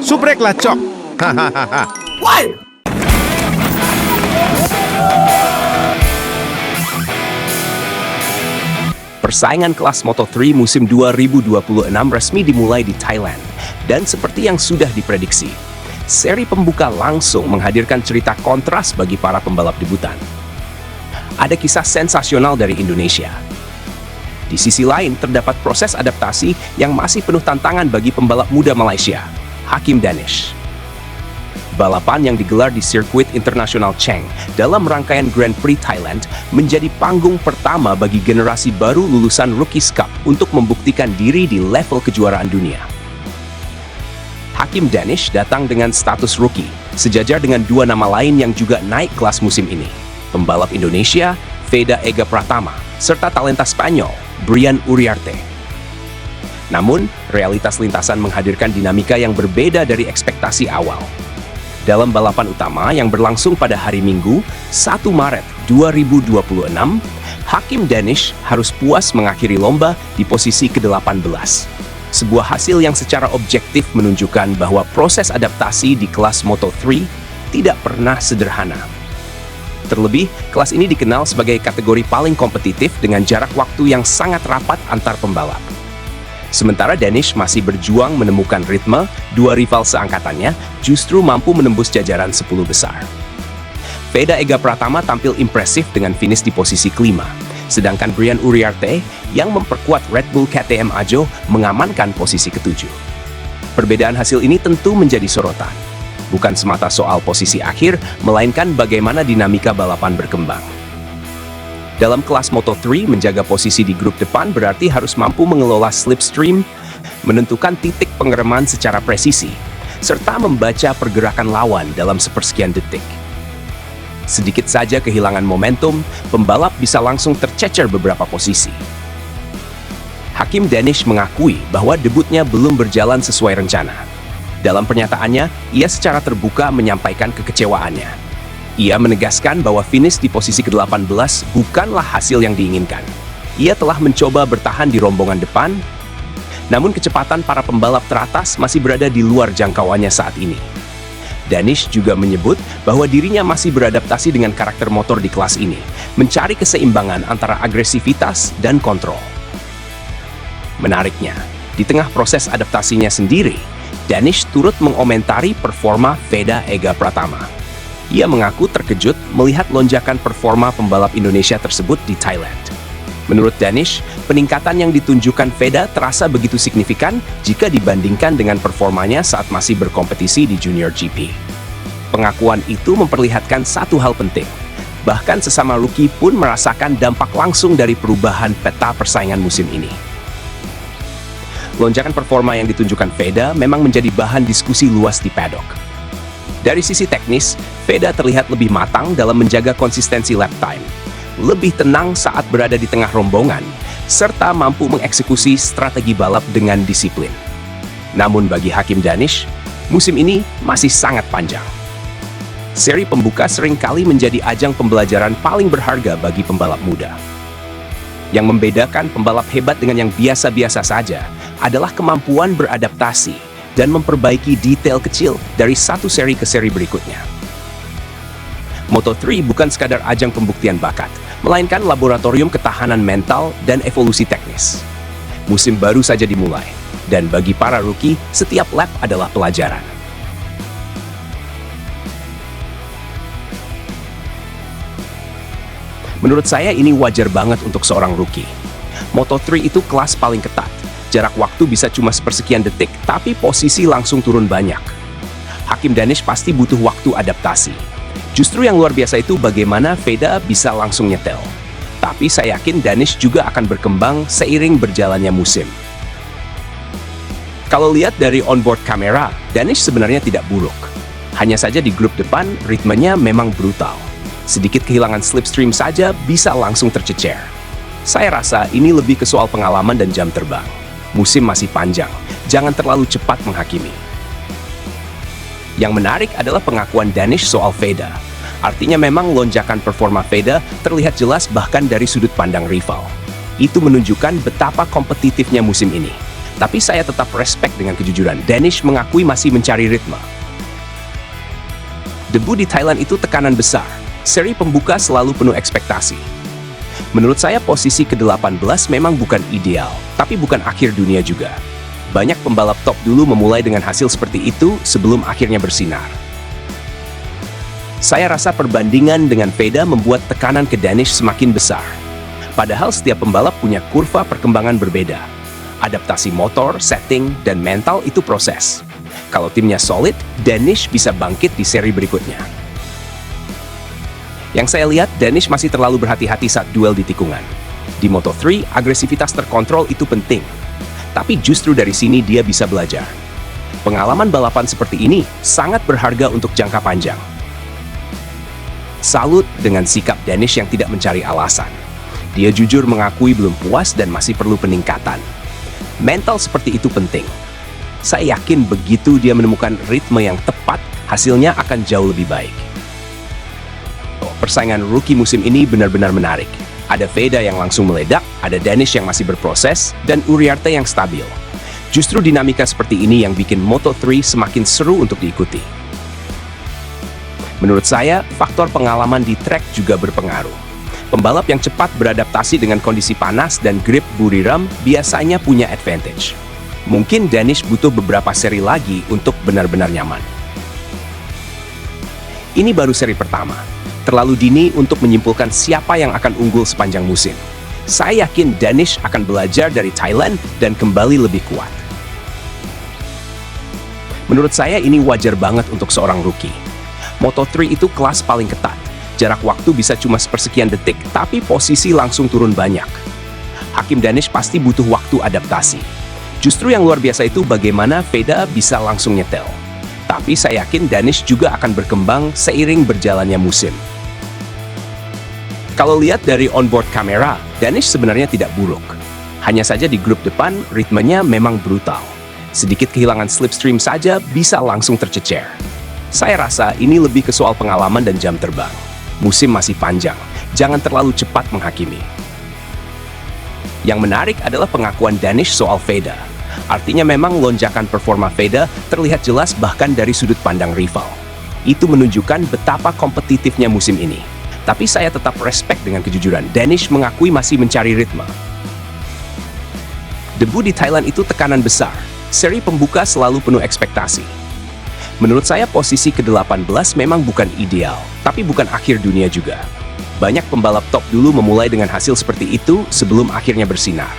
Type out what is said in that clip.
Supreklah, Cok. Hahaha. Persaingan kelas Moto3 musim 2026 resmi dimulai di Thailand. Dan seperti yang sudah diprediksi, seri pembuka langsung menghadirkan cerita kontras bagi para pembalap debutan. Ada kisah sensasional dari Indonesia. Di sisi lain, terdapat proses adaptasi yang masih penuh tantangan bagi pembalap muda Malaysia, Hakim Danish. Balapan yang digelar di sirkuit internasional Cheng dalam rangkaian Grand Prix Thailand menjadi panggung pertama bagi generasi baru lulusan Rookies Cup untuk membuktikan diri di level kejuaraan dunia. Hakim Danish datang dengan status rookie, sejajar dengan dua nama lain yang juga naik kelas musim ini, pembalap Indonesia, Veda Ega Pratama, serta talenta Spanyol, Brian Uriarte. Namun, realitas lintasan menghadirkan dinamika yang berbeda dari ekspektasi awal. Dalam balapan utama yang berlangsung pada hari Minggu, 1 Maret 2026, Hakim Danish harus puas mengakhiri lomba di posisi ke-18. Sebuah hasil yang secara objektif menunjukkan bahwa proses adaptasi di kelas Moto3 tidak pernah sederhana. Terlebih, kelas ini dikenal sebagai kategori paling kompetitif dengan jarak waktu yang sangat rapat antar pembalap. Sementara Danish masih berjuang menemukan ritme, dua rival seangkatannya justru mampu menembus jajaran 10 besar. Veda Ega Pratama tampil impresif dengan finish di posisi kelima, sedangkan Brian Uriarte yang memperkuat Red Bull KTM Ajo mengamankan posisi ketujuh. Perbedaan hasil ini tentu menjadi sorotan. Bukan semata soal posisi akhir, melainkan bagaimana dinamika balapan berkembang. Dalam kelas Moto3, menjaga posisi di grup depan berarti harus mampu mengelola slipstream, menentukan titik pengereman secara presisi, serta membaca pergerakan lawan dalam sepersekian detik. Sedikit saja kehilangan momentum, pembalap bisa langsung tercecer beberapa posisi. Hakim Danish mengakui bahwa debutnya belum berjalan sesuai rencana. Dalam pernyataannya, ia secara terbuka menyampaikan kekecewaannya. Ia menegaskan bahwa finish di posisi ke-18 bukanlah hasil yang diinginkan. Ia telah mencoba bertahan di rombongan depan, namun kecepatan para pembalap teratas masih berada di luar jangkauannya saat ini. Danish juga menyebut bahwa dirinya masih beradaptasi dengan karakter motor di kelas ini, mencari keseimbangan antara agresivitas dan kontrol. Menariknya, di tengah proses adaptasinya sendiri, Danish turut mengomentari performa Veda Ega Pratama. Ia mengaku terkejut melihat lonjakan performa pembalap Indonesia tersebut di Thailand. Menurut Danish, peningkatan yang ditunjukkan Veda terasa begitu signifikan jika dibandingkan dengan performanya saat masih berkompetisi di Junior GP. Pengakuan itu memperlihatkan satu hal penting. Bahkan sesama rookie pun merasakan dampak langsung dari perubahan peta persaingan musim ini. Lonjakan performa yang ditunjukkan Veda memang menjadi bahan diskusi luas di paddock. Dari sisi teknis, Veda terlihat lebih matang dalam menjaga konsistensi lap time, lebih tenang saat berada di tengah rombongan, serta mampu mengeksekusi strategi balap dengan disiplin. Namun bagi Hakim Danish, musim ini masih sangat panjang. Seri pembuka seringkali menjadi ajang pembelajaran paling berharga bagi pembalap muda. Yang membedakan pembalap hebat dengan yang biasa-biasa saja adalah kemampuan beradaptasi dan memperbaiki detail kecil dari satu seri ke seri berikutnya. Moto3 bukan sekadar ajang pembuktian bakat, melainkan laboratorium ketahanan mental dan evolusi teknis. Musim baru saja dimulai, dan bagi para rookie, setiap lap adalah pelajaran. Menurut saya ini wajar banget untuk seorang rookie. Moto3 itu kelas paling ketat. Jarak waktu bisa cuma sepersekian detik, tapi posisi langsung turun banyak. Hakim Danish pasti butuh waktu adaptasi. Justru yang luar biasa itu bagaimana Veda bisa langsung nyetel. Tapi saya yakin Danish juga akan berkembang seiring berjalannya musim. Kalau lihat dari onboard kamera, Danish sebenarnya tidak buruk. Hanya saja di grup depan, ritmenya memang brutal. Sedikit kehilangan slipstream saja bisa langsung tercecer. Saya rasa ini lebih ke soal pengalaman dan jam terbang. Musim masih panjang, jangan terlalu cepat menghakimi. Yang menarik adalah pengakuan Danish soal Veda. Artinya memang lonjakan performa Veda terlihat jelas bahkan dari sudut pandang rival. Itu menunjukkan betapa kompetitifnya musim ini. Tapi saya tetap respect dengan kejujuran. Danish mengakui masih mencari ritme. Debu di Thailand itu tekanan besar. Seri pembuka selalu penuh ekspektasi. Menurut saya posisi ke-18 memang bukan ideal, tapi bukan akhir dunia juga. Banyak pembalap top dulu memulai dengan hasil seperti itu sebelum akhirnya bersinar. Saya rasa perbandingan dengan Veda membuat tekanan ke Danish semakin besar. Padahal setiap pembalap punya kurva perkembangan berbeda. Adaptasi motor, setting, dan mental itu proses. Kalau timnya solid, Danish bisa bangkit di seri berikutnya. Yang saya lihat, Danish masih terlalu berhati-hati saat duel di tikungan. Di Moto3, agresivitas terkontrol itu penting. Tapi justru dari sini dia bisa belajar. Pengalaman balapan seperti ini sangat berharga untuk jangka panjang. Salut dengan sikap Danish yang tidak mencari alasan. Dia jujur mengakui belum puas dan masih perlu peningkatan. Mental seperti itu penting. Saya yakin begitu dia menemukan ritme yang tepat, hasilnya akan jauh lebih baik. Persaingan rookie musim ini benar-benar menarik. Ada Veda yang langsung meledak, ada Danish yang masih berproses, dan Uriarte yang stabil. Justru dinamika seperti ini yang bikin Moto3 semakin seru untuk diikuti. Menurut saya, faktor pengalaman di trek juga berpengaruh. Pembalap yang cepat beradaptasi dengan kondisi panas dan grip Buriram biasanya punya advantage. Mungkin Danish butuh beberapa seri lagi untuk benar-benar nyaman. Ini baru seri pertama. Terlalu dini untuk menyimpulkan siapa yang akan unggul sepanjang musim. Saya yakin Danish akan belajar dari Thailand dan kembali lebih kuat. Menurut saya ini wajar banget untuk seorang rookie. Moto3 itu kelas paling ketat. Jarak waktu bisa cuma sepersekian detik, tapi posisi langsung turun banyak. Hakim Danish pasti butuh waktu adaptasi. Justru yang luar biasa itu bagaimana Veda bisa langsung nyetel. Tapi saya yakin Danish juga akan berkembang seiring berjalannya musim. Kalau lihat dari onboard kamera, Danish sebenarnya tidak buruk. Hanya saja di grup depan, ritmenya memang brutal. Sedikit kehilangan slipstream saja bisa langsung tercecer. Saya rasa ini lebih ke soal pengalaman dan jam terbang. Musim masih panjang, jangan terlalu cepat menghakimi. Yang menarik adalah pengakuan Danish soal Veda. Artinya memang lonjakan performa Veda terlihat jelas bahkan dari sudut pandang rival. Itu menunjukkan betapa kompetitifnya musim ini. Tapi saya tetap respect dengan kejujuran. Danish mengakui masih mencari ritme. Debu di Thailand itu tekanan besar. Seri pembuka selalu penuh ekspektasi. Menurut saya posisi ke-18 memang bukan ideal, tapi bukan akhir dunia juga. Banyak pembalap top dulu memulai dengan hasil seperti itu sebelum akhirnya bersinar.